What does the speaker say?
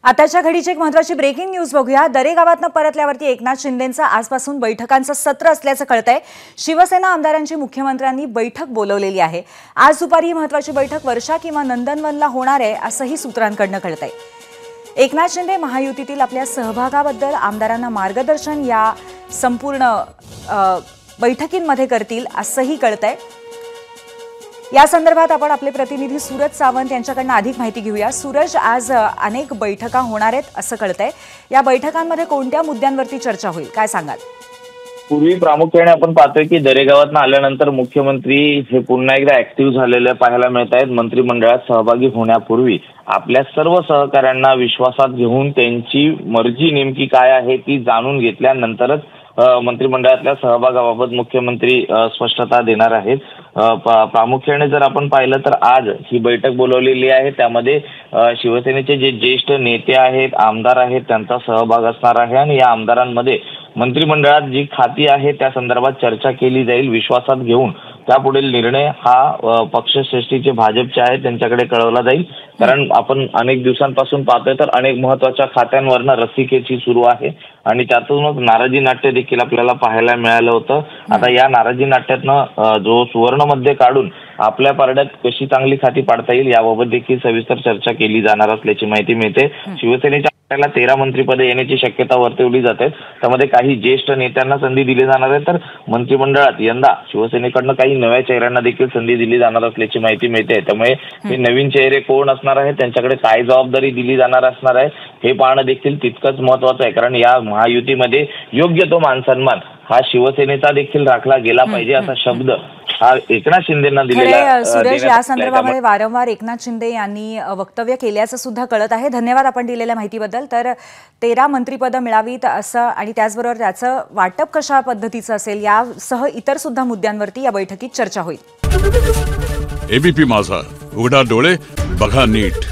आताच्या घडीची एक महत्त्वाची ब्रेकिंग न्यूज बघूया। दरे गावातनं परतल्यावरती एकनाथ शिंदेंचं आजपासून बैठकांचं सत्र असल्याचं कळतंय। शिवसेना आमदारांची मुख्यमंत्र्यांनी बैठक बोलवलेली आहे। आज दुपारी ही महत्त्वाची बैठक वर्षा किंवा नंदनवनला होणार आहे असंही सूत्रांकडून कळतंय। एकनाथ शिंदे महायुतीतील आपल्या सहभागाबद्दल आमदारांना मार्गदर्शन या संपूर्ण बैठकींमध्ये करतील असंही कळतंय। या संदर्भात आपण आपले प्रतिनिधी सूरज सावंत यांच्याकडून अधिक माहिती घेऊया। सूरज, आज अनेक बैठका होणार आहेत असं कळतंय। या बैठकांमध्ये कोणत्या मुद्द्यांवरती चर्चा होईल, काय सांगाल? पूर्वी प्रामुख्याने आपण पाहतोय की दरेगावातून आल्यानंतर मुख्यमंत्री हे पुन्हा एकदा ऍक्टिव्ह झालेले पाहायला मिळत आहेत। मंत्रिमंडळात सहभागी होण्यापूर्वी आपल्या सर्व सहकाऱ्यांना विश्वासात घेऊन त्यांची मर्जी नेमकी काय आहे ती जाणून घेतल्यानंतरच मंत्रिमंडळातल्या सहभागाबाबत मुख्यमंत्री स्पष्टता देणार आहेत। प्रामुख्याने जर आपण पाहिलं तर आज ही बैठक बोलवलेली आहे। त्यामध्ये शिवसेनेचे जे ज्येष्ठ नेते आहेत, आमदार आहेत, त्यांचा सहभाग असणार आहे आणि या आमदारांमध्ये मंत्रिमंडळात जी खाती आहे त्या संदर्भात चर्चा केली जाईल। विश्वासात घेऊन त्यापुढील निर्णय हा पक्षश्रेष्ठीचे भाजपचे आहेत त्यांच्याकडे कळवला जाईल। कारण आपण अनेक दिवसांपासून पाहतोय तर अनेक महत्त्वाच्या खात्यांवरनं रस्सीखेची सुरू आहे आणि त्यातूनच नाराजी नाट्य देखील आपल्याला पाहायला मिळालं होतं। आता या नाराजी नाट्यातनं जो सुवर्ण मध्ये काढून आपल्या पारड्यात कशी चांगली खाती पाडता येईल याबाबत देखील सविस्तर चर्चा केली जाणार असल्याची माहिती मिळते। शिवसेनेच्या 13 मंत्रिपदे येण्याची शक्यता वर्तवली जाते। त्यामध्ये काही ज्येष्ठ नेत्यांना संधी दिली जाणार आहे तर मंत्रिमंडळात यंदा शिवसेनेकडनं काही नव्या चेहऱ्यांना देखील संधी दिली जाणार असल्याची माहिती मिळते। त्यामुळे हे नवीन चेहरे कोण असणार आहे, त्यांच्याकडे काय जबाबदारी दिली जाणार असणार आहे हे पाहणं देखील तितकंच महत्त्वाचं आहे। कारण या महायुतीमध्ये योग्य तो मानसन्मान हा शिवसेनेचा देखील राखला गेला पाहिजे असा शब्द हा एकनाथ शिंदेंना दिलेला। सूरज, या संदर्भामध्ये वारंवार एकनाथ शिंदे यांनी वक्तव्य केल्याचं सुद्धा कळत आहे। धन्यवाद आपण दिलेल्या माहितीबद्दल। तर 13 मंत्रिपदं मिळावीत असं आणि त्याचबरोबर त्याचं वाटप कशा पद्धतीचं असेल यासह इतर सुद्धा मुद्द्यांवरती या बैठकीत चर्चा होईल। एबीपी माझा, उघडा डोळे बघा नीट।